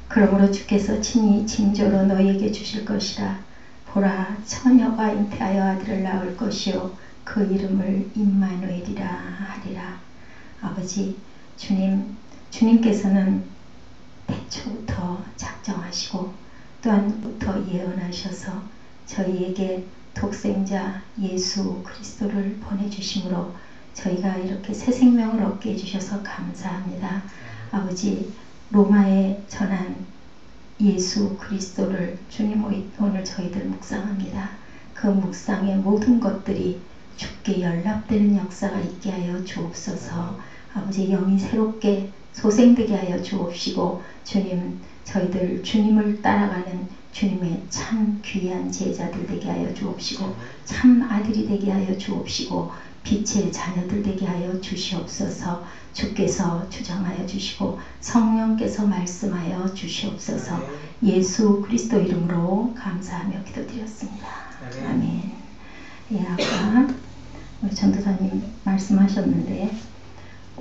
그러므로 주께서 친히 징조로 너희에게 주실 것이라. 보라, 처녀가 잉태하여 아들을 낳을 것이요 그 이름을 임마누엘이라 하리라. 아버지, 주님께서는 태초부터 작정하시고 또한부터 예언하셔서 저희에게 독생자 예수 그리스도를 보내주심으로 저희가 이렇게 새 생명을 얻게 해주셔서 감사합니다. 아버지, 로마에 전한 예수 그리스도를 주님 오늘 저희들 묵상합니다. 그 묵상의 모든 것들이 주께 연락되는 역사가 있게 하여 주옵소서. 아버지, 영이 새롭게 소생되게 하여 주옵시고 주님, 저희들 주님을 따라가는 주님의 참 귀한 제자들 되게 하여 주옵시고 참 아들이 되게 하여 주옵시고 빛의 자녀들 되게 하여 주시옵소서. 주께서 주장하여 주시고 성령께서 말씀하여 주시옵소서. 예수 그리스도 이름으로 감사하며 기도드렸습니다. 아멘. 예, 아까 우리 전도사님 말씀하셨는데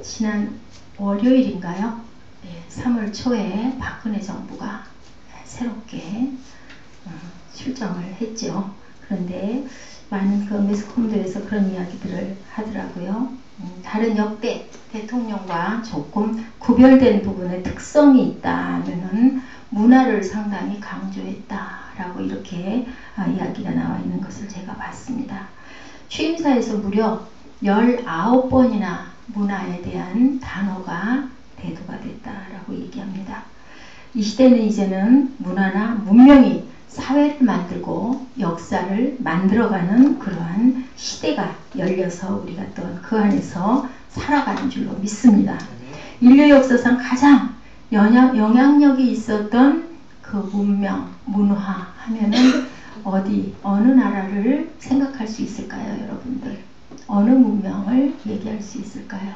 지난 월요일인가요? 예, 3월 초에 박근혜 정부가 새롭게 출정을 했죠. 그런데 많은 그 매스컴들에서 그런 이야기들을 하더라고요. 다른 역대 대통령과 조금 구별된 부분의 특성이 있다면은 문화를 상당히 강조했다라고 이렇게 이야기가 나와 있는 것을 제가 봤습니다. 취임사에서 무려 19번이나 문화에 대한 단어가 대두가 됐다라고 얘기합니다. 이 시대는 이제는 문화나 문명이 사회를 만들고 역사를 만들어가는 그러한 시대가 열려서 우리가 또한 그 안에서 살아가는 줄로 믿습니다. 인류 역사상 가장 영향력이 있었던 그 문명, 문화 하면은 어느 나라를 생각할 수 있을까요, 여러분들? 어느 문명을 얘기할 수 있을까요?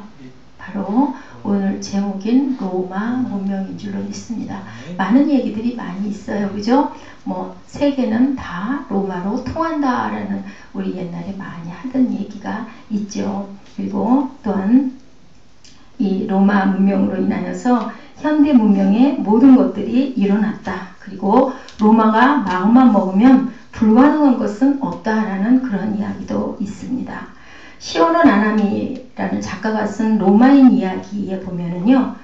바로 오늘 제목인 로마 문명인 줄로 믿습니다. 많은 얘기들이 많이 있어요. 그죠? 뭐 세계는 다 로마로 통한다라는 우리 옛날에 많이 하던 얘기가 있죠. 그리고 또한 이 로마 문명으로 인하여서 현대 문명의 모든 것들이 일어났다. 그리고 로마가 마음만 먹으면 불가능한 것은 없다라는 그런 이야기도 있습니다. 시오노 나나미라는 작가가 쓴 로마인 이야기에 보면은요,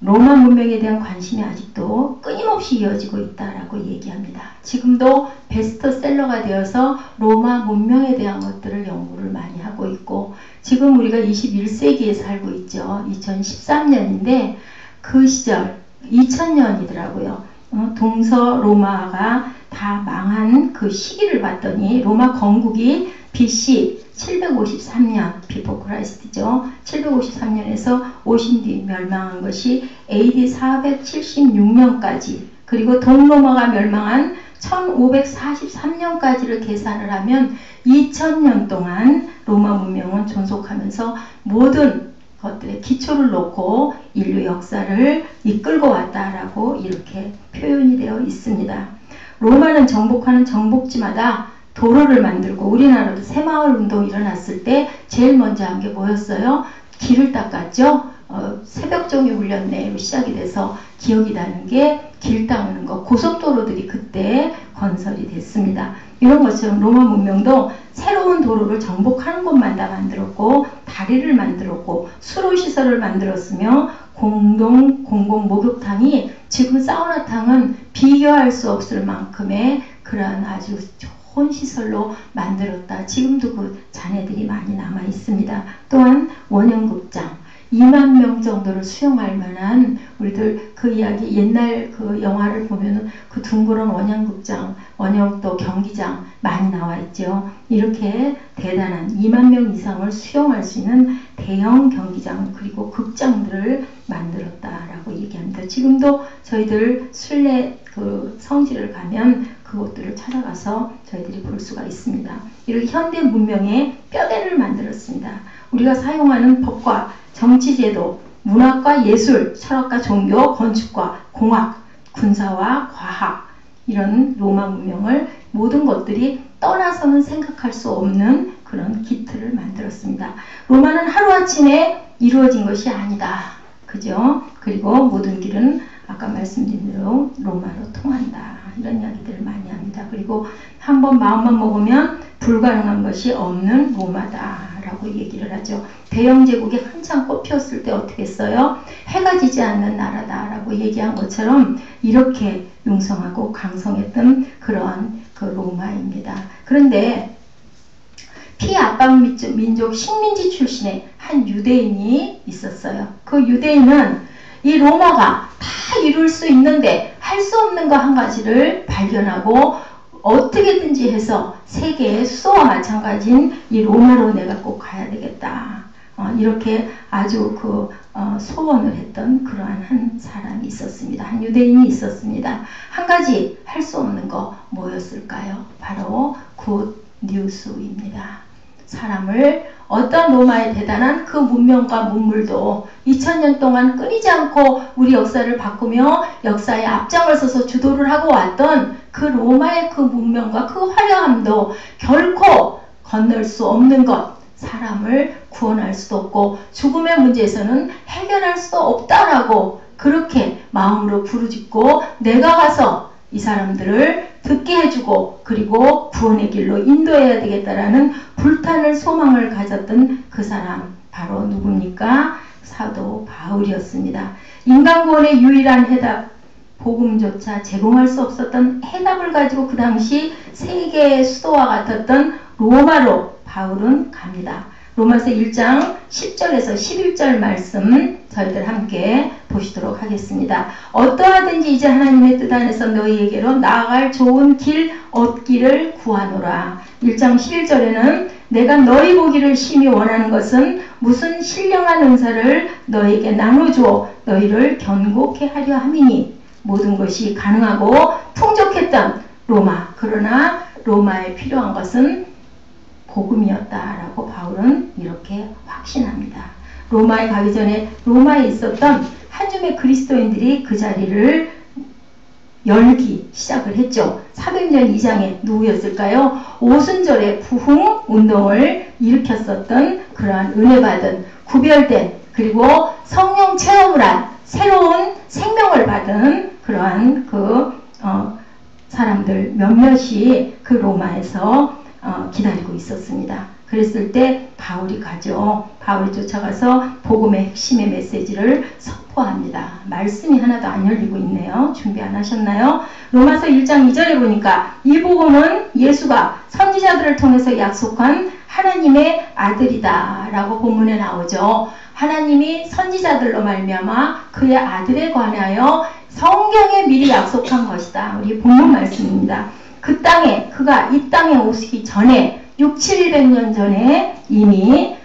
로마 문명에 대한 관심이 아직도 끊임없이 이어지고 있다라고 얘기합니다. 지금도 베스트셀러가 되어서 로마 문명에 대한 것들을 연구를 많이 하고 있고, 지금 우리가 21세기에 살고 있죠. 2013년인데 그 시절 2000년이더라고요. 동서 로마가 다 망한 그 시기를 봤더니 로마 건국이 BC 753년, 비포 크라이스트죠. 753년에서 오신 뒤 멸망한 것이 AD 476년까지, 그리고 동로마가 멸망한 1543년까지를 계산을 하면 2000년 동안 로마 문명은 존속하면서 모든 것들의 기초를 놓고 인류 역사를 이끌고 왔다라고 이렇게 표현이 되어 있습니다. 로마는 정복하는 정복지마다 도로를 만들고, 우리나라도 새마을 운동이 일어났을 때 제일 먼저 한 게 뭐였어요? 길을 닦았죠? 새벽종이 울렸네로 시작이 돼서 기억이 나는 게 길 닦는 거, 고속도로들이 그때 건설이 됐습니다. 이런 것처럼 로마 문명도 새로운 도로를 정복하는 곳마다 만들었고, 다리를 만들었고, 수로시설을 만들었으며, 공공 목욕탕이 지금 사우나탕은 비교할 수 없을 만큼의 그러한 아주 좋은 시설로 만들었다. 지금도 그 잔해들이 많이 남아 있습니다. 또한 원형극장 2만 명 정도를 수용할 만한, 우리들 그 이야기 옛날 그 영화를 보면은 그 둥그런 원형극장, 원형 또 경기장 많이 나와 있죠. 이렇게 대단한 2만 명 이상을 수용할 수 있는 대형 경기장 그리고 극장들을 만들었다라고 얘기합니다. 지금도 저희들 순례 그 성지를 가면 그것들을 찾아가서 저희들이 볼 수가 있습니다. 이렇게 현대 문명의 뼈대를 만들었습니다. 우리가 사용하는 법과 정치제도, 문학과 예술, 철학과 종교, 건축과 공학, 군사와 과학 이런 로마 문명을 모든 것들이 떠나서는 생각할 수 없는 그런 기틀을 만들었습니다. 로마는 하루아침에 이루어진 것이 아니다. 그죠? 그리고 모든 길은 아까 말씀드린 대로 로마로 통한다. 이런 이야기들을 많이 합니다. 그리고 한번 마음만 먹으면 불가능한 것이 없는 로마다라고 얘기를 하죠. 대영 제국이 한창 꽃피었을 때 어떻게 했어요? 해가 지지 않는 나라다라고 얘기한 것처럼 이렇게 융성하고 강성했던 그러한 그 로마입니다. 그런데 피압박 민족 식민지 출신의 한 유대인이 있었어요. 그 유대인은 이 로마가 다 이룰 수 있는데 할 수 없는 거 한 가지를 발견하고 어떻게든지 해서 세계의 수도와 마찬가지인 이 로마로 내가 꼭 가야 되겠다. 이렇게 아주 소원을 했던 그러한 한 사람이 있었습니다. 한 유대인이 있었습니다. 한 가지 할 수 없는 거 뭐였을까요? 바로 굿 뉴스입니다. 사람을 어떤 로마의 대단한 그 문명과 문물도 2000년 동안 끊이지 않고 우리 역사를 바꾸며 역사의 앞장을 서서 주도를 하고 왔던 그 로마의 그 문명과 그 화려함도 결코 건널 수 없는 것, 사람을 구원할 수도 없고 죽음의 문제에서는 해결할 수도 없다라고 그렇게 마음으로 부르짖고 내가 가서 이 사람들을 듣게 해주고 그리고 구원의 길로 인도해야 되겠다라는 불타는 소망을 가졌던 그 사람 바로 누굽니까? 사도 바울이었습니다. 인간구원의 유일한 해답 복음조차 제공할 수 없었던 해답을 가지고 그 당시 세계의 수도와 같았던 로마로 바울은 갑니다. 로마서 1장 10절에서 11절 말씀 저희들 함께 보시도록 하겠습니다. 어떠하든지 이제 하나님의 뜻 안에서 너희에게로 나아갈 좋은 길 얻기를 구하노라. 1장 11절에는 내가 너희 보기를 심히 원하는 것은 무슨 신령한 은사를 너희에게 나눠주어 너희를 견고케 하려 함이니 모든 것이 가능하고 풍족했던 로마. 그러나 로마에 필요한 것은 복음이었다라고 바울은 이렇게 확신합니다. 로마에 가기 전에 로마에 있었던 한 줌의 그리스도인들이 그 자리를 열기 시작을 했죠. 사도행전 2장에 누구였을까요? 오순절에 부흥 운동을 일으켰었던 그러한 은혜받은 구별된 그리고 성령 체험을 한 새로운 생명을 받은 그러한 사람들 몇몇이 그 로마에서 기다리고 있었습니다. 그랬을 때 바울이 가죠. 바울이 쫓아가서 복음의 핵심의 메시지를 선포합니다. 말씀이 하나도 안 열리고 있네요. 준비 안 하셨나요? 로마서 1장 2절에 보니까 이 복음은 예수가 선지자들을 통해서 약속한 하나님의 아들이다 라고 본문에 나오죠. 하나님이 선지자들로 말미암아 그의 아들에 관하여 성경에 미리 약속한 것이다. 우리 본문 말씀입니다. 그 땅에 그가 이 땅에 오시기 전에 600~700년 전에 이미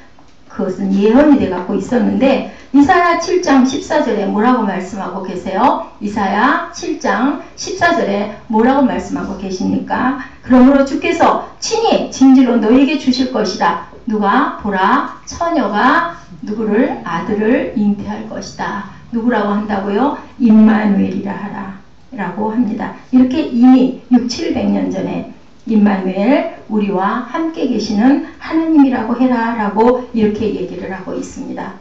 그것은 예언이 돼 갖고 있었는데 이사야 7장 14절에 뭐라고 말씀하고 계세요? 이사야 7장 14절에 뭐라고 말씀하고 계십니까? 그러므로 주께서 친히 진지로 너에게 주실 것이다. 누가? 보라 처녀가 누구를? 아들을 잉태할 것이다. 누구라고 한다고요? 임마누엘이라 하라 라고 합니다. 이렇게 이미 600~700년 전에 임마누엘 우리와 함께 계시는 하나님이라고 해라 라고 이렇게 얘기를 하고 있습니다.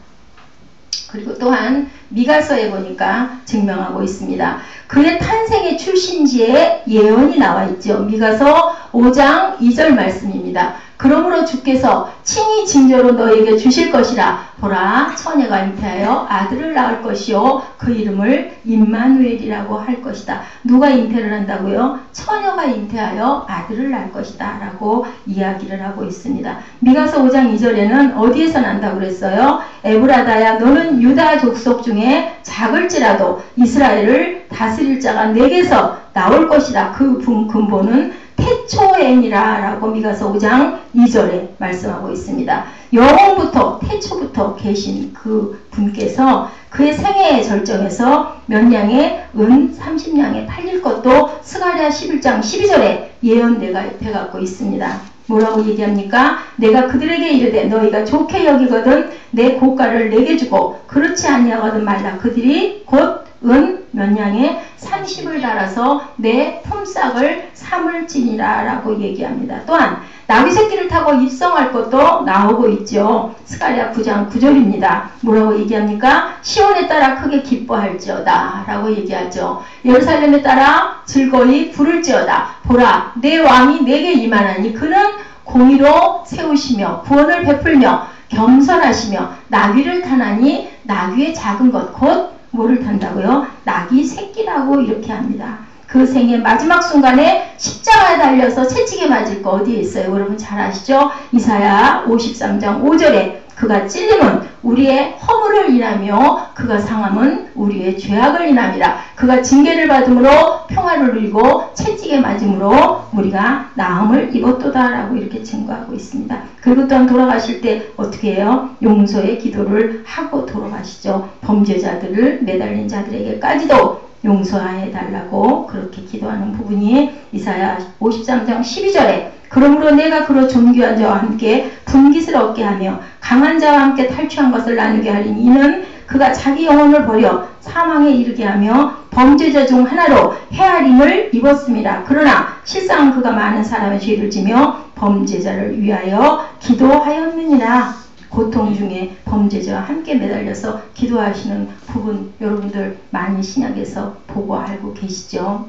그리고 또한 미가서에 보니까 증명하고 있습니다. 그의 탄생의 출신지에 예언이 나와 있죠. 미가서 5장 2절 말씀입니다. 그러므로 주께서 친히 징조로 너에게 주실 것이라. 보라 처녀가 잉태하여 아들을 낳을 것이요 그 이름을 임마누엘이라고 할 것이다. 누가 잉태를 한다고요? 처녀가 잉태하여 아들을 낳을 것이다 라고 이야기를 하고 있습니다. 미가서 5장 2절에는 어디에서 난다고 그랬어요? 에브라다야 너는 유다 족속 중에 작을지라도 이스라엘을 다스릴 자가 내게서 나올 것이다. 그 근본은 태초에니라 라고 미가서 5장 2절에 말씀하고 있습니다. 영원부터 태초부터 계신 그 분께서 그의 생애의 절정에서 몇 양의 은 30양에 팔릴 것도 스가랴 11장 12절에 예언되어 갖고 있습니다. 뭐라고 얘기합니까? 내가 그들에게 이르되 너희가 좋게 여기거든 내 고가를 내게 주고 그렇지 아니하거든 말라. 그들이 곧 은 몇 양에 30을 달아서 내 품삯을 삼을지니라 라고 얘기합니다. 또한 나귀 새끼를 타고 입성할 것도 나오고 있죠. 스가랴 9장 9절입니다. 뭐라고 얘기합니까? 시온에 따라 크게 기뻐할지어다 라고 얘기하죠. 예루살렘에 따라 즐거이 부를지어다. 보라 내 왕이 내게 임하나니 그는 공의로 세우시며 구원을 베풀며 겸손하시며 나귀를 타나니 나귀의 작은 것 곧 뭐를 탄다고요? 나귀 새끼라고 이렇게 합니다. 그 생의 마지막 순간에 십자가에 달려서 채찍에 맞을 거 어디에 있어요? 여러분 잘 아시죠? 이사야 53장 5절에 그가 찔림은 우리의 허물을 인하며 그가 상함은 우리의 죄악을 인함이라. 그가 징계를 받음으로 평화를 누리고 채찍에 맞음으로 우리가 나음을 입었도다 라고 이렇게 증거하고 있습니다. 그리고 또한 돌아가실 때 어떻게 해요? 용서의 기도를 하고 돌아가시죠. 범죄자들을 매달린 자들에게까지도 용서해 달라고 그렇게 기도하는 부분이 이사야 53장 12절에 그러므로 내가 그로 존귀한 자와 함께 분깃을 얻게 하며 강한 자와 함께 탈취한 것을 나누게 하리니 이는 그가 자기 영혼을 버려 사망에 이르게 하며 범죄자 중 하나로 헤아림을 입었습니다. 그러나 실상 그가 많은 사람의 죄를 지며 범죄자를 위하여 기도하였느니라. 고통 중에 범죄자와 함께 매달려서 기도하시는 부분 여러분들 많이 신약에서 보고 알고 계시죠.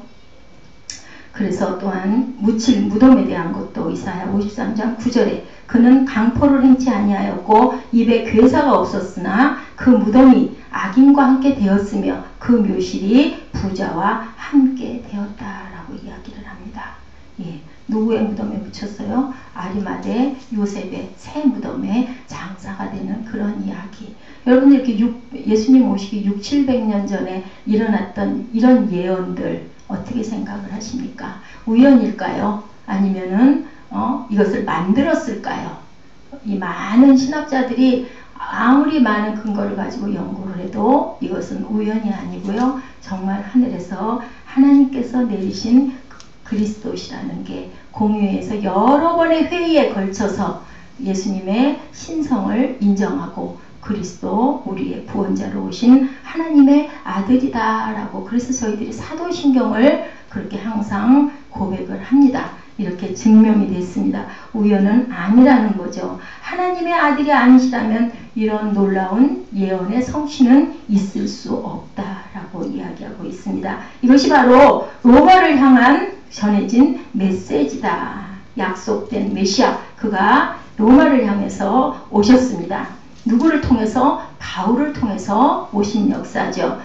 그래서 또한 묻힐 무덤에 대한 것도 이사야 53장 9절에 그는 강포를 행치 아니하였고 입에 괴사가 없었으나 그 무덤이 악인과 함께 되었으며 그 묘실이 부자와 함께 되었다라고 이야기를 합니다. 예, 누구의 무덤에 묻혔어요? 아리마대 요셉의 새 무덤에 장사가 되는 그런 이야기. 여러분들 이렇게 예수님 오시기 600~700년 전에 일어났던 이런 예언들 어떻게 생각을 하십니까? 우연일까요? 아니면은 이것을 만들었을까요? 이 많은 신학자들이 아무리 많은 근거를 가지고 연구를 해도 이것은 우연이 아니고요. 정말 하늘에서 하나님께서 내리신 그리스도시라는 게 공유에서 여러 번의 회의에 걸쳐서 예수님의 신성을 인정하고 그리스도 우리의 구원자로 오신 하나님의 아들이다 라고 그래서 저희들이 사도신경을 그렇게 항상 고백을 합니다. 이렇게 증명이 됐습니다. 우연은 아니라는 거죠. 하나님의 아들이 아니시라면 이런 놀라운 예언의 성취는 있을 수 없다라고 이야기하고 있습니다. 이것이 바로 로마를 향한 전해진 메시지다. 약속된 메시아 그가 로마를 향해서 오셨습니다. 누구를 통해서? 바울을 통해서 오신 역사죠.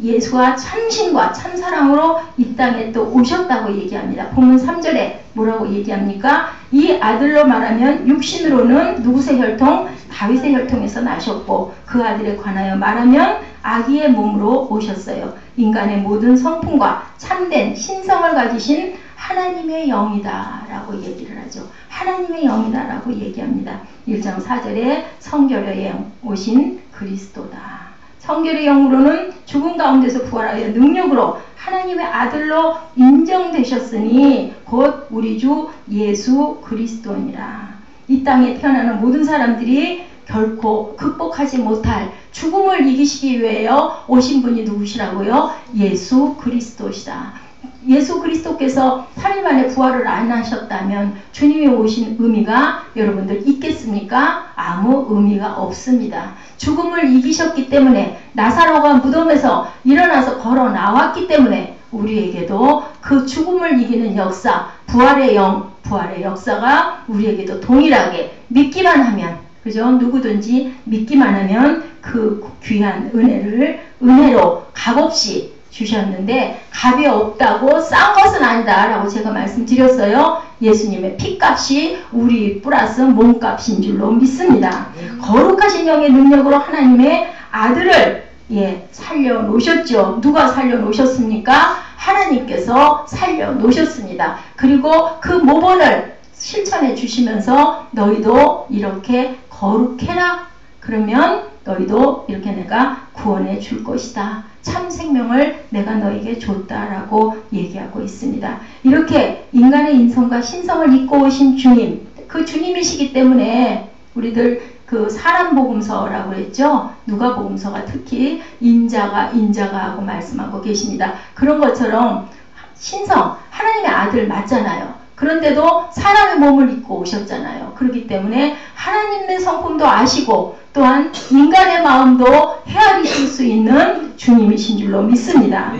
예수와 참신과 참사랑으로 이 땅에 또 오셨다고 얘기합니다. 본문 3절에 뭐라고 얘기합니까? 이 아들로 말하면 육신으로는 누구의 혈통? 다윗의 혈통에서 나셨고 그 아들에 관하여 말하면 아기의 몸으로 오셨어요. 인간의 모든 성품과 참된 신성을 가지신 하나님의 영이다 라고 얘기를 하죠. 하나님의 영이다 라고 얘기합니다. 1장 4절에 성결의 영 오신 그리스도다. 성결의 영으로는 죽음 가운데서 부활하여 능력으로 하나님의 아들로 인정되셨으니 곧 우리 주 예수 그리스도니라. 이 땅에 태어나는 모든 사람들이 결코 극복하지 못할 죽음을 이기시기 위하여 오신 분이 누구시라고요? 예수 그리스도시다. 예수 그리스도께서 3일 만에 부활을 안 하셨다면 주님이 오신 의미가 여러분들 있겠습니까? 아무 의미가 없습니다. 죽음을 이기셨기 때문에 나사로가 무덤에서 일어나서 걸어 나왔기 때문에 우리에게도 그 죽음을 이기는 역사, 부활의 영, 부활의 역사가 우리에게도 동일하게 믿기만 하면 그죠? 누구든지 믿기만 하면 그 귀한 은혜를 은혜로 값없이 주셨는데 값이 없다고 싼 것은 아니다 라고 제가 말씀드렸어요. 예수님의 피값이 우리 플러스 몸값인 줄로 믿습니다. 거룩하신 영의 능력으로 하나님의 아들을 살려놓으셨죠. 누가 살려놓으셨습니까? 하나님께서 살려놓으셨습니다. 그리고 그 모본을 실천해 주시면서 너희도 이렇게 거룩해라. 그러면 너희도 이렇게 내가 구원해 줄 것이다. 참 생명을 내가 너에게 줬다라고 얘기하고 있습니다. 이렇게 인간의 인성과 신성을 입고 오신 주님, 그 주님이시기 때문에 우리들 그 사람 복음서라고 했죠. 누가복음서가 특히 인자가 하고 말씀하고 계십니다. 그런 것처럼 신성, 하나님의 아들 맞잖아요. 그런데도 사람의 몸을 입고 오셨잖아요. 그렇기 때문에 하나님의 성품도 아시고 또한 인간의 마음도 헤아리실 수 있는 주님이신 줄로 믿습니다.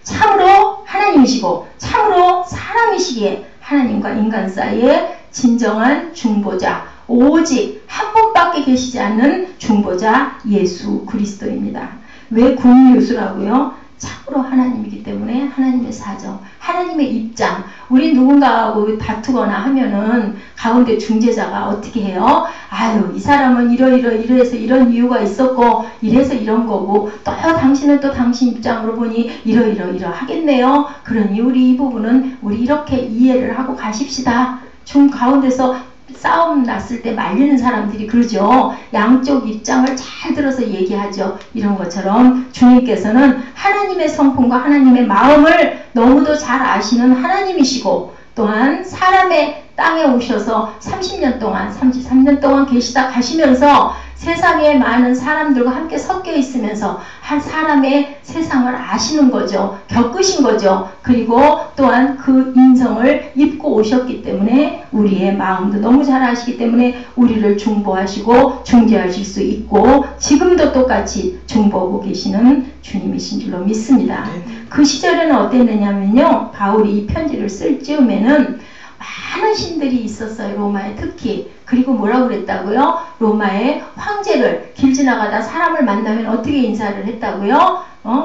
참으로 하나님이시고 참으로 사람이시기에 하나님과 인간 사이에 진정한 중보자, 오직 한 분밖에 계시지 않는 중보자 예수 그리스도입니다. 왜 국유수라고요? 참으로 하나님이기 때문에 하나님의 사정, 하나님의 입장, 우리 누군가하고 다투거나 하면은 가운데 중재자가 어떻게 해요? 아유, 이 사람은 이래서 이런 이유가 있었고 이래서 이런 거고 또 당신은 또 당신 입장으로 보니 이러하겠네요. 그러니 우리 이 부분은 우리 이렇게 이해를 하고 가십시다. 중 가운데서 싸움 났을 때 말리는 사람들이 그러죠. 양쪽 입장을 잘 들어서 얘기하죠. 이런 것처럼 주님께서는 하나님의 성품과 하나님의 마음을 너무도 잘 아시는 하나님이시고 또한 사람의 땅에 오셔서 30년 동안 33년 동안 계시다 가시면서 세상에 많은 사람들과 함께 섞여 있으면서 한 사람의 세상을 아시는 거죠. 겪으신 거죠. 그리고 또한 그 인성을 입고 오셨기 때문에 우리의 마음도 너무 잘 아시기 때문에 우리를 중보하시고 중재하실 수 있고 지금도 똑같이 중보하고 계시는 주님이신 줄로 믿습니다. 그 시절에는 어땠느냐면요. 바울이 이 편지를 쓸 즈음에는 많은 신들이 있었어요. 로마에 특히. 그리고 뭐라고 그랬다고요? 로마의 황제를 길 지나가다 사람을 만나면 어떻게 인사를 했다고요?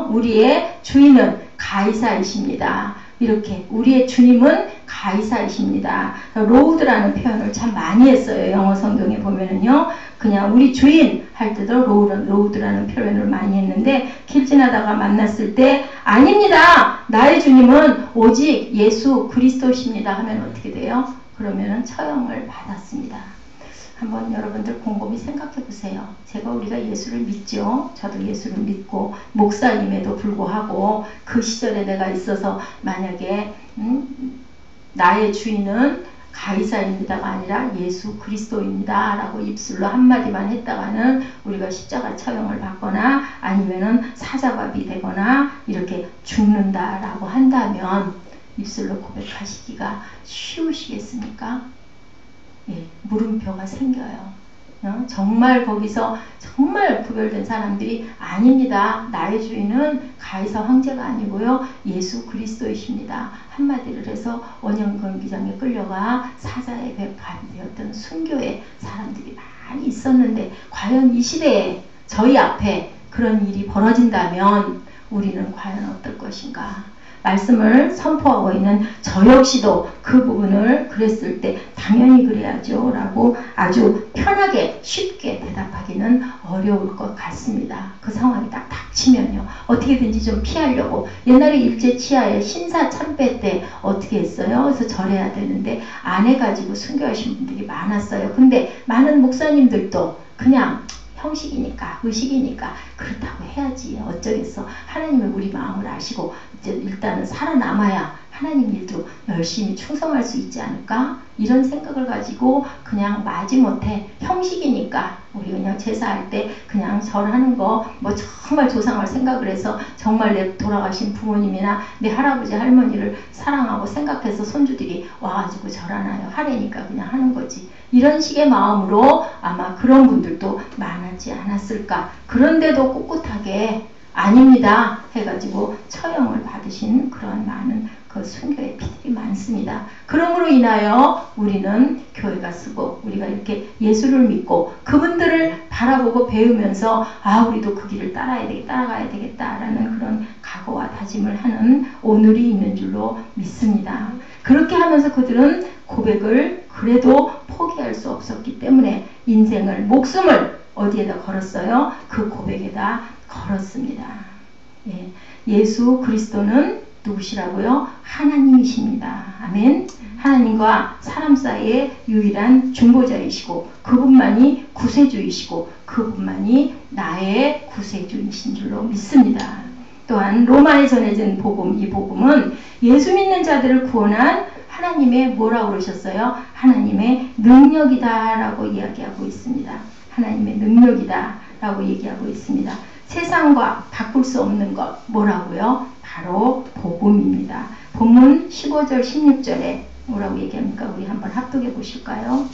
우리의 주인은 가이사이십니다. 이렇게 우리의 주님은 가이사이십니다. 로우드라는 표현을 참 많이 했어요. 영어 성경에 보면은요. 그냥 우리 주인 할 때도 로우드라는 표현을 많이 했는데 길 지나다가 만났을 때 아닙니다. 나의 주님은 오직 예수 그리스도십니다 하면 어떻게 돼요? 그러면은 처형을 받았습니다. 한번 여러분들 곰곰이 생각해 보세요. 우리가 예수를 믿죠. 저도 예수를 믿고 목사님에도 불구하고 그 시절에 내가 있어서 만약에 나의 주인은 가이사입니다가 아니라 예수 그리스도입니다 라고 입술로 한마디만 했다가는 우리가 십자가 처형을 받거나 아니면은 사자밥이 되거나 이렇게 죽는다 라고 한다면 입술로 고백하시기가 쉬우시겠습니까? 예, 물음표가 생겨요. 정말 거기서 정말 구별된 사람들이 아닙니다. 나의 주인은 가이사 황제가 아니고요. 예수 그리스도이십니다. 한마디를 해서 원형경기장에 끌려가 사자의 밥이 되었던 순교의 사람들이 많이 있었는데 과연 이 시대에 저희 앞에 그런 일이 벌어진다면 우리는 과연 어떨 것인가? 말씀을 선포하고 있는 저 역시도 그 부분을 그랬을 때 당연히 그래야죠 라고 아주 편하게 쉽게 대답하기는 어려울 것 같습니다. 그 상황이 딱 닥치면요. 어떻게든지 좀 피하려고 옛날에 일제치하의 신사참배 때 어떻게 했어요? 그래서 절해야 되는데 안 해가지고 순교하신 분들이 많았어요. 근데 많은 목사님들도 그냥 형식이니까 의식이니까 그렇다고 해야지 어쩌겠어. 하나님은 우리 마음을 아시고 이제 일단은 살아남아야 하나님 일도 열심히 충성할 수 있지 않을까? 이런 생각을 가지고 그냥 마지못해 형식이니까 우리 그냥 제사할 때 그냥 절하는 거 뭐 정말 조상을 생각을 해서 정말 내 돌아가신 부모님이나 내 할아버지 할머니를 사랑하고 생각해서 손주들이 와가지고 절하나요? 하래니까 그냥 하는 거지. 이런 식의 마음으로 아마 그런 분들도 많았지 않았을까. 그런데도 꿋꿋하게 아닙니다 해가지고 처형을 받으신 그런 많은 그 순교의 피들이 많습니다. 그러므로 인하여 우리는 교회가 쓰고 우리가 이렇게 예수를 믿고 그분들을 바라보고 배우면서 우리도 그 길을 따라가야 되겠다라는 그런 각오와 다짐을 하는 오늘이 있는 줄로 믿습니다. 그렇게 하면서 그들은 고백을 그래도 포기할 수 없었기 때문에 인생을 목숨을 어디에다 걸었어요? 그 고백에다 걸었습니다. 예, 예수 그리스도는 누구시라고요? 하나님이십니다. 아멘. 하나님과 사람 사이의 유일한 중보자이시고 그분만이 구세주이시고 그분만이 나의 구세주이신 줄로 믿습니다. 또한 로마에 전해진 복음, 이 복음은 예수 믿는 자들을 구원한 하나님의 뭐라고 그러셨어요? 하나님의 능력이다 라고 이야기하고 있습니다. 하나님의 능력이다 라고 얘기하고 있습니다. 세상과 바꿀 수 없는 것 뭐라고요? 바로 복음입니다. 본문 15절 16절에 뭐라고 얘기합니까? 우리 한번 합독해 보실까요?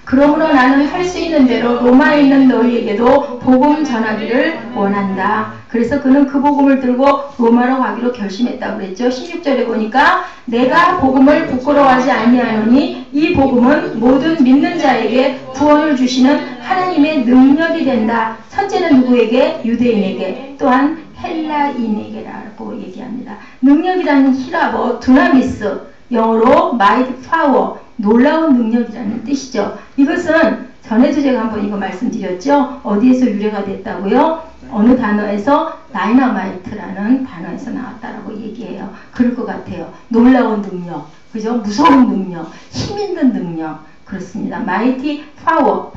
그러므로 나는 할 수 있는 대로 로마에 있는 너희에게도 복음 전하기를 원한다. 그래서 그는 그 복음을 들고 로마로 가기로 결심했다고 그랬죠. 16절에 보니까 내가 복음을 부끄러워하지 아니하노니 이 복음은 모든 믿는 자에게 구원을 주시는 하나님의 능력이 된다. 첫째는 누구에게? 유대인에게, 또한 헬라인에게라고 얘기합니다. 능력이라는 히라보 두나미스, 영어로 mighty power, 놀라운 능력이라는 뜻이죠. 이것은 전에도 제가 한번 이거 말씀드렸죠. 어디에서 유래가 됐다고요? 어느 단어에서 다이너마이트라는 단어에서 나왔다라고 얘기해요. 그럴 것 같아요. 놀라운 능력, 그죠? 무서운 능력, 힘 있는 능력. 그렇습니다. mighty power,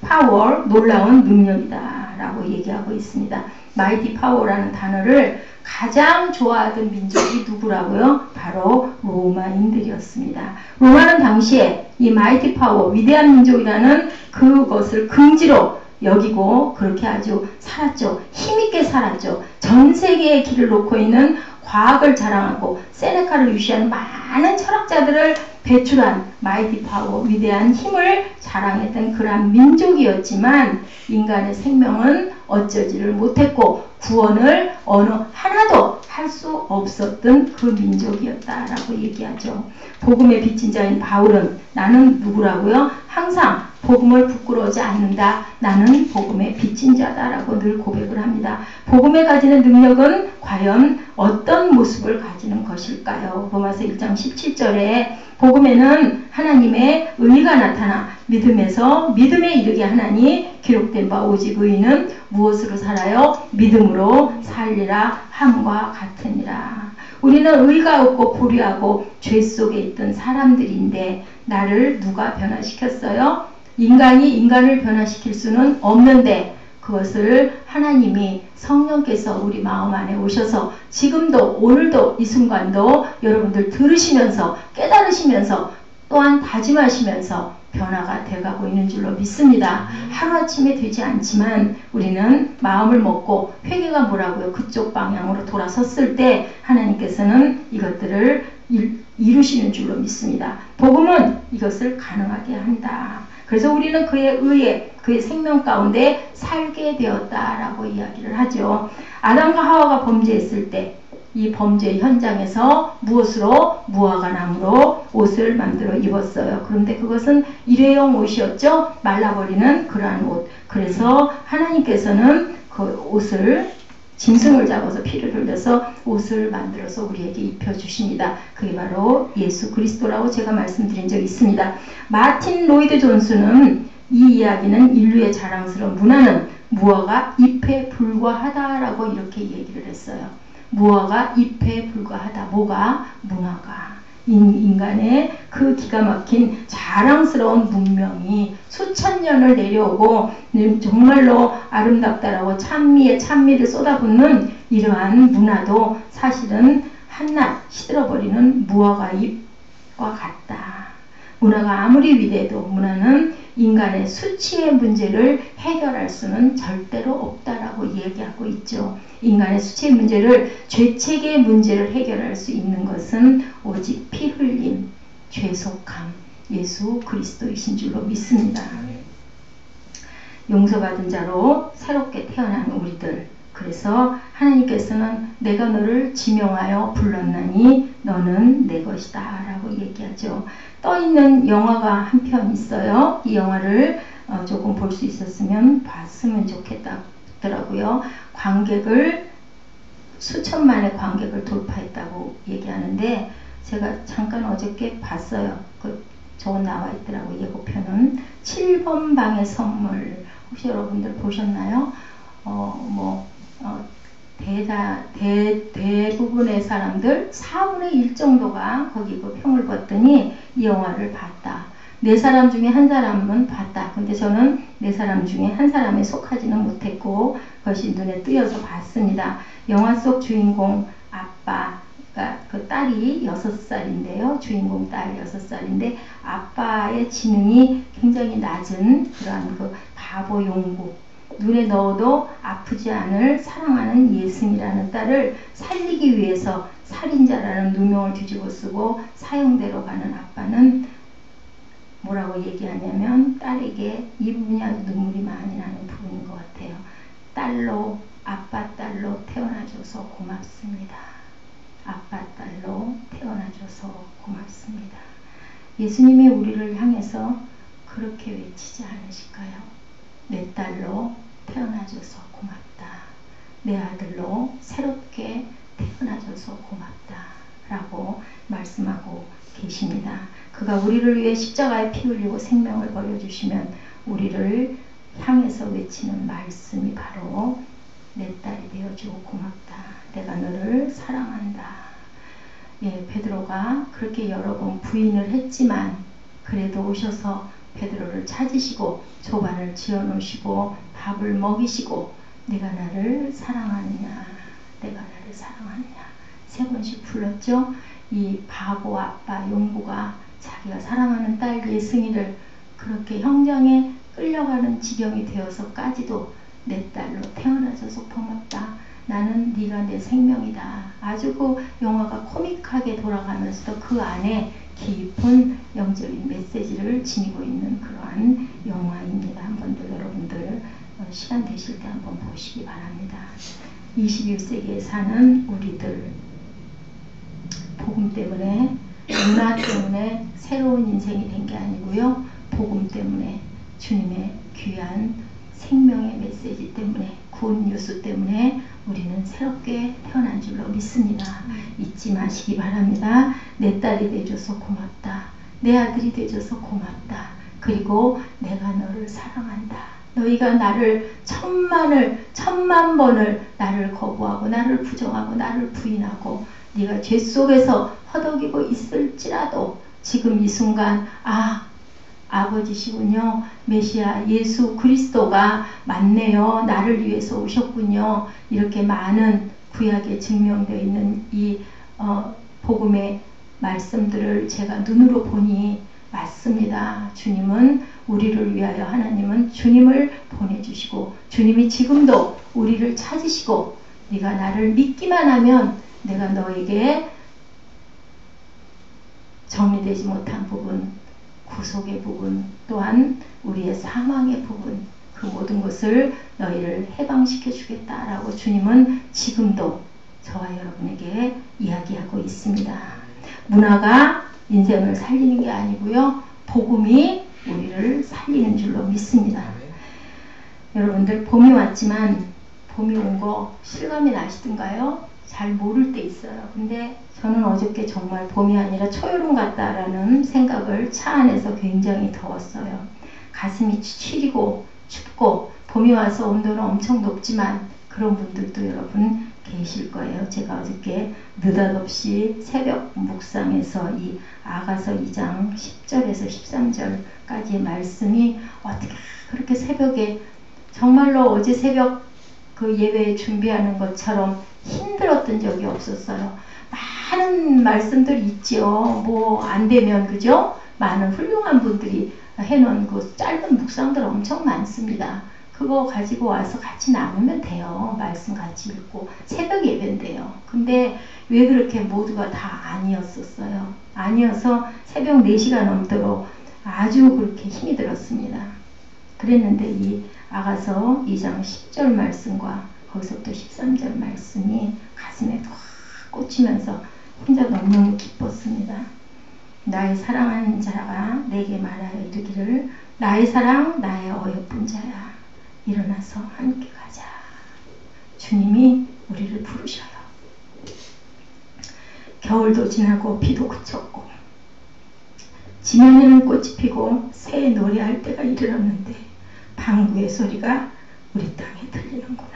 power, 놀라운 능력이다 라고 얘기하고 있습니다. mighty power라는 단어를 가장 좋아하던 민족이 누구라고요? 바로 로마인들이었습니다. 로마는 당시에 이 mighty power, 위대한 민족이라는 그것을 긍지로 여기고 그렇게 아주 살았죠. 힘있게 살았죠. 전 세계에 길을 놓고 있는 과학을 자랑하고 세네카를 유시한 많은 철학자들을 배출한 마이티 파워, 위대한 힘을 자랑했던 그러한 민족이었지만 인간의 생명은 어쩌지를 못했고 구원을 어느 하나도 할 수 없었던 그 민족이었다라고 얘기하죠. 복음의 빚진 자인 바울은 나는 누구라고요? 항상 복음을 부끄러워하지 않는다. 나는 복음의 빚진 자다라고 늘 고백을 합니다. 복음에 가지는 능력은 과연 어떤 모습을 가지는 것일까요? 로마서 1장 17절에 복음에는 하나님의 의가 나타나 믿음에서 믿음에 이르게 하나니 기록된 바 오직 의인은 무엇으로 살아요? 믿음으로 살리라 함과 같으니라. 우리는 의가 없고 불의하고 죄 속에 있던 사람들인데 나를 누가 변화시켰어요? 인간이 인간을 변화시킬 수는 없는데 그것을 하나님이 성령께서 우리 마음 안에 오셔서 지금도 오늘도 이 순간도 여러분들 들으시면서 깨달으시면서 또한 다짐하시면서 변화가 돼가고 있는 줄로 믿습니다. 하루아침에 되지 않지만 우리는 마음을 먹고 회개가 뭐라고요? 그쪽 방향으로 돌아섰을 때 하나님께서는 이것들을 이루시는 줄로 믿습니다. 복음은 이것을 가능하게 한다. 그래서 우리는 그의 의에 그의 생명 가운데 살게 되었다라고 이야기를 하죠. 아담과 하와가 범죄했을 때 이 범죄 현장에서 무엇으로? 무화과 나무로 옷을 만들어 입었어요. 그런데 그것은 일회용 옷이었죠. 말라버리는 그러한 옷. 그래서 하나님께서는 그 옷을 짐승을 잡아서 피를 흘려서 옷을 만들어서 우리에게 입혀주십니다. 그게 바로 예수 그리스도라고 제가 말씀드린 적이 있습니다. 마틴 로이드 존스는 이 이야기는 인류의 자랑스러운 문화는 무화과 잎에 불과하다라고 이렇게 얘기를 했어요. 무화과 잎에 불과하다. 뭐가? 문화가. 인간의 그 기가 막힌 자랑스러운 문명이 수천 년을 내려오고 정말로 아름답다라고 찬미에 찬미를 쏟아붓는 이러한 문화도 사실은 한낱 시들어버리는 무화과 잎과 같다. 문화가 아무리 위대해도 문화는 인간의 수치의 문제를 해결할 수는 절대로 없다라고 얘기하고 있죠. 인간의 수치의 문제를, 죄책의 문제를 해결할 수 있는 것은 오직 피 흘림, 죄속함, 예수 그리스도이신 줄로 믿습니다. 용서받은 자로 새롭게 태어난 우리들, 그래서 하나님께서는 내가 너를 지명하여 불렀나니 너는 내 것이다 라고 얘기하죠. 떠있는 영화가 한 편 있어요. 이 영화를 조금 볼 수 있었으면 봤으면 좋겠더라고요. 관객을 수천만의 관객을 돌파했다고 얘기하는데 제가 잠깐 어저께 봤어요. 그 저건 나와 있더라고요. 예고편은 7번 방의 선물 혹시 여러분들 보셨나요? 대부분의 사람들 4분의 1 정도가 거기 그 평을 봤더니 이 영화를 봤다. 4사람 중에 한 사람은 봤다. 근데 저는 4사람 중에 한 사람에 속하지는 못했고 그것이 눈에 띄어서 봤습니다. 영화 속 주인공 아빠가 그 딸이 6살인데요. 주인공 딸 6살인데 아빠의 지능이 굉장히 낮은 그러한 그 바보 용부, 눈에 넣어도 아프지 않을 사랑하는 예승이라는 딸을 살리기 위해서 살인자라는 누명을 뒤집어 쓰고 사형대로 가는 아빠는 뭐라고 얘기하냐면 딸에게 이 부분이 아주 눈물이 많이 나는 부분인 것 같아요. 아빠 딸로 태어나줘서 고맙습니다. 아빠 딸로 태어나줘서 고맙습니다. 예수님이 우리를 향해서 그렇게 외치지 않으실까요? 내 딸로 태어나줘서 고맙다. 내 아들로 새롭게 태어나줘서 고맙다. 라고 말씀하고 계십니다. 그가 우리를 위해 십자가에 피 흘리고 생명을 버려주시면 우리를 향해서 외치는 말씀이 바로 내 딸이 되어주고 고맙다. 내가 너를 사랑한다. 예, 베드로가 그렇게 여러 번 부인을 했지만 그래도 오셔서 베드로를 찾으시고 조반을 지어놓으시고 밥을 먹이시고 내가 나를 사랑하느냐, 내가 나를 사랑하느냐 3번씩 불렀죠. 이 바보 아빠 용부가 자기가 사랑하는 딸 예승이를 그렇게 형장에 끌려가는 지경이 되어서까지도 내 딸로 태어나줘서 고맙다. 나는 네가 내 생명이다. 아주 그 영화가 코믹하게 돌아가면서도 그 안에 깊은 영적인 메시지를 지니고 있는 그러한 영화입니다. 한번 더 여러분들 시간 되실 때 한번 보시기 바랍니다. 21세기에 사는 우리들, 복음 때문에, 문화 때문에 새로운 인생이 된 게 아니고요. 복음 때문에, 주님의 귀한 생명의 메시지 때문에, 굿 뉴스 때문에 우리는 새롭게 태어난 줄로 믿습니다. 잊지 마시기 바랍니다. 내 딸이 되줘서 고맙다. 내 아들이 되줘서 고맙다. 그리고 내가 너를 사랑한다. 너희가 나를 천만 번을 나를 거부하고 나를 부정하고 나를 부인하고 네가 죄 속에서 허덕이고 있을지라도 지금 이 순간 아버지시군요. 메시아 예수 그리스도가 맞네요. 나를 위해서 오셨군요. 이렇게 많은 구약에 증명되어 있는 이 복음의 말씀들을 제가 눈으로 보니 맞습니다. 주님은 우리를 위하여 하나님은 주님을 보내주시고 주님이 지금도 우리를 찾으시고 네가 나를 믿기만 하면 내가 너에게 정리되지 못한 부분, 구속의 부분, 또한 우리의 사망의 부분, 그 모든 것을 너희를 해방시켜 주겠다라고 주님은 지금도 저와 여러분에게 이야기하고 있습니다. 문화가 인생을 살리는 게 아니고요. 복음이 우리를 살리는 줄로 믿습니다. 여러분들 봄이 왔지만 봄이 온 거 실감이 나시던가요? 잘 모를 때 있어요. 근데 저는 어저께 정말 봄이 아니라 초여름 같다라는 생각을 차 안에서 굉장히 더웠어요. 가슴이 시리고 춥고 봄이 와서 온도는 엄청 높지만 그런 분들도 여러분 계실 거예요. 제가 어저께 느닷없이 새벽 묵상에서 이 아가서 2장 10절에서 13절까지의 말씀이 어떻게 그렇게 새벽에 정말로 어제 새벽 그 예배 준비하는 것처럼 힘들었던 적이 없었어요. 많은 말씀들 있죠. 뭐 안 되면 그죠? 많은 훌륭한 분들이 해놓은 그 짧은 묵상들 엄청 많습니다. 그거 가지고 와서 같이 나누면 돼요. 말씀 같이 읽고 새벽 예배인데요. 근데 왜 그렇게 모두가 다 아니었었어요. 아니어서 새벽 4시가 넘도록 아주 그렇게 힘이 들었습니다. 그랬는데 이 아가서 2장 10절 말씀과 거기서부터 13절 말씀이 가슴에 확 꽂히면서 혼자 너무너무 기뻤습니다. 나의 사랑하는 자가 내게 말하여 이르기를 나의 사랑 나의 어여쁜 자야 일어나서 함께 가자. 주님이 우리를 부르셔요. 겨울도 지나고 비도 그쳤고 지면에는 꽃이 피고 새에 노래할 때가 이르렀는데 방구의 소리가 우리 땅에 들리는구나.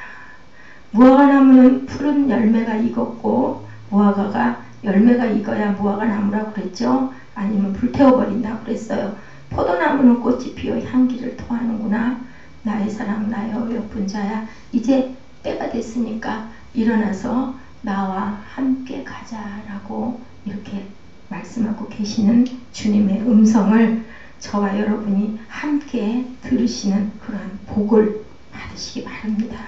무화과 나무는 푸른 열매가 익었고 무화과가 열매가 익어야 무화과 나무라고 그랬죠. 아니면 불태워버린다고 그랬어요. 포도나무는 꽃이 피어 향기를 토하는구나. 나의 사랑 나의 어여쁜 자야, 이제 때가 됐으니까 일어나서 나와 함께 가자라고 이렇게 말씀하고 계시는 주님의 음성을 저와 여러분이 함께 들으시는 그러한 복을 받으시기 바랍니다.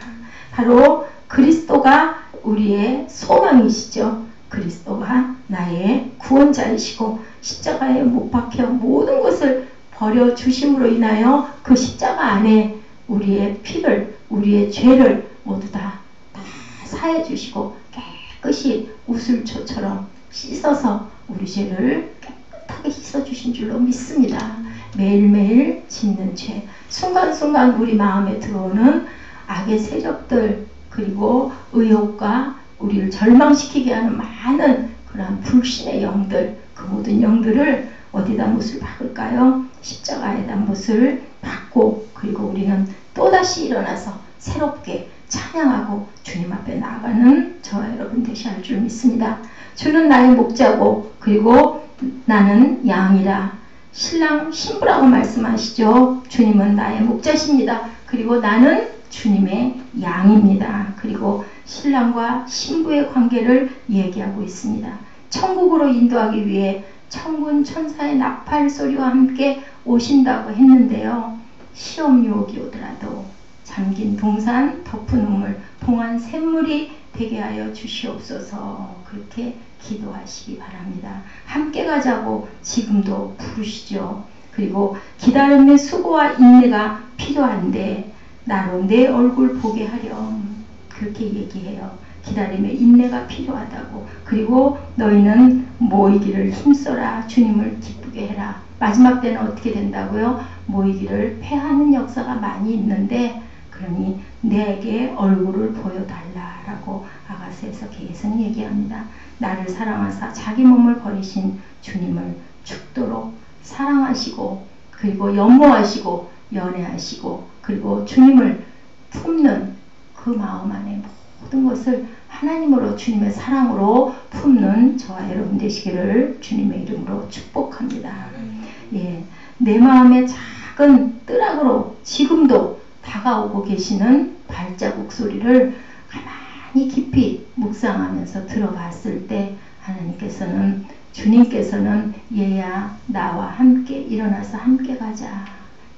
바로 그리스도가 우리의 소망이시죠. 그리스도가 나의 구원자이시고 십자가에 못 박혀 모든 것을 버려주심으로 인하여 그 십자가 안에 우리의 피를, 우리의 죄를 모두 다 사해 주시고 깨끗이 우슬초처럼 씻어서 우리 죄를 깨끗하게 씻어주신 줄로 믿습니다. 매일매일 짓는 죄, 순간순간 우리 마음에 들어오는 악의 세력들, 그리고 의욕과 우리를 절망시키게 하는 많은 그런 불신의 영들, 그 모든 영들을 어디다 못을 박을까요? 십자가에다 못을 박고, 그리고 우리는 또다시 일어나서 새롭게 찬양하고 주님 앞에 나아가는 저와 여러분 되셔야 할 줄 믿습니다. 주는 나의 목자고 그리고 나는 양이라. 신랑 신부라고 말씀하시죠. 주님은 나의 목자십니다. 그리고 나는 주님의 양입니다. 그리고 신랑과 신부의 관계를 얘기하고 있습니다. 천국으로 인도하기 위해 천군 천사의 나팔 소리와 함께 오신다고 했는데요. 시험 유혹이 오더라도 잠긴 동산, 덮은 우물, 봉한 샘물이 되게 하여 주시옵소서. 그렇게 기도하시기 바랍니다. 함께 가자고 지금도 부르시죠. 그리고 기다림의 수고와 인내가 필요한데 나로 내 얼굴 보게 하렴. 그렇게 얘기해요. 기다림의 인내가 필요하다고. 그리고 너희는 모이기를 힘써라. 주님을 기쁘게 해라. 마지막 때는 어떻게 된다고요? 모이기를 패하는 역사가 많이 있는데, 그러니 내게 얼굴을 보여달라라고 아가서에서 계속 얘기합니다. 나를 사랑하사 자기 몸을 버리신 주님을 죽도록 사랑하시고, 그리고 연모하시고 연애하시고, 그리고 주님을 품는 그 마음 안에 모든 것을 하나님으로, 주님의 사랑으로 품는 저와 여러분 되시기를 주님의 이름으로 축복합니다. 예, 내 마음의 작은 뜨락으로 지금도 다가오고 계시는 발자국 소리를 가만히 깊이 묵상하면서 들어봤을 때 하나님께서는, 주님께서는 얘야 나와 함께 일어나서 함께 가자.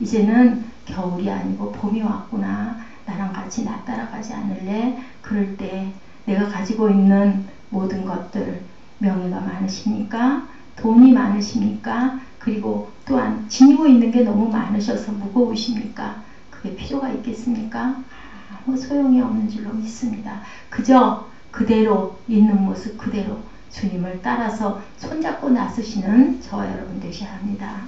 이제는 겨울이 아니고 봄이 왔구나. 나랑 같이 나 따라가지 않을래? 그럴 때 내가 가지고 있는 모든 것들, 명예가 많으십니까? 돈이 많으십니까? 그리고 또한 지니고 있는 게 너무 많으셔서 무거우십니까? 그게 필요가 있겠습니까? 아무 소용이 없는 줄로 믿습니다. 그저 그대로 있는 모습 그대로 주님을 따라서 손잡고 나서시는 저와 여러분 되셔야 합니다.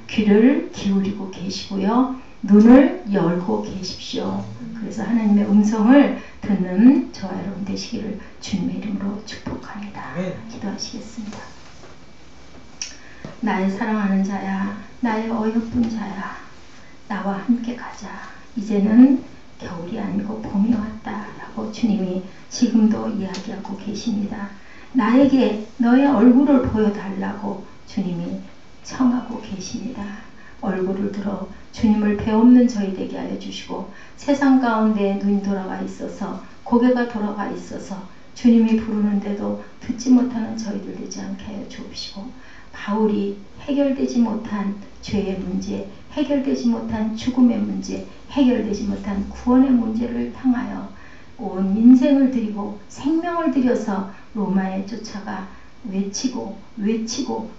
귀를 기울이고 계시고요. 눈을 열고 계십시오. 그래서 하나님의 음성을 듣는 저와 여러분 되시기를 주님의 이름으로 축복합니다. 기도하시겠습니다. 나의 사랑하는 자야, 나의 어여쁜 자야, 나와 함께 가자. 이제는 겨울이 아니고 봄이 왔다 라고 주님이 지금도 이야기하고 계십니다. 나에게 너의 얼굴을 보여달라고 주님이 청하고 계십니다. 얼굴을 들어 주님을 배없는 저희 되게 하여 주시고, 세상 가운데 눈이 돌아가 있어서, 고개가 돌아가 있어서 주님이 부르는데도 듣지 못하는 저희들 되지 않게 하여 주옵시고, 바울이 해결되지 못한 죄의 문제, 해결되지 못한 죽음의 문제, 해결되지 못한 구원의 문제를 향하여 온 인생을 드리고 생명을 들여서 로마에 쫓아가 외치고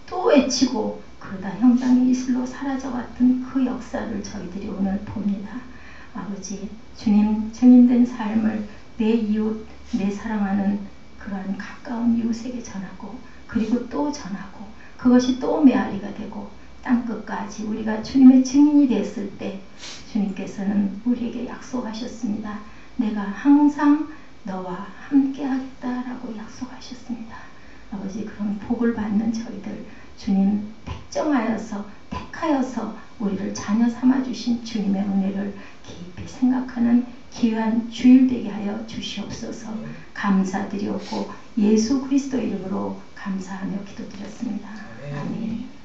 또 외치고, 그러다 형장의 이슬로 사라져갔던 그 역사를 저희들이 오늘 봅니다. 아버지, 주님 증인된 삶을 내 이웃, 내 사랑하는 그러한 가까운 이웃에게 전하고, 그리고 또 전하고, 그것이 또 메아리가 되고 땅끝까지 우리가 주님의 증인이 됐을 때 주님께서는 우리에게 약속하셨습니다. 내가 항상 너와 함께 하겠다라고 약속하셨습니다. 아버지, 그런 복을 받는 저희들, 주님 택정하여서 택하여서 우리를 자녀 삼아주신 주님의 은혜를 깊이 생각하는 귀한 주일 되게 하여 주시옵소서. 감사드리옵고 예수 그리스도 이름으로 감사하며 기도드렸습니다. 아멘.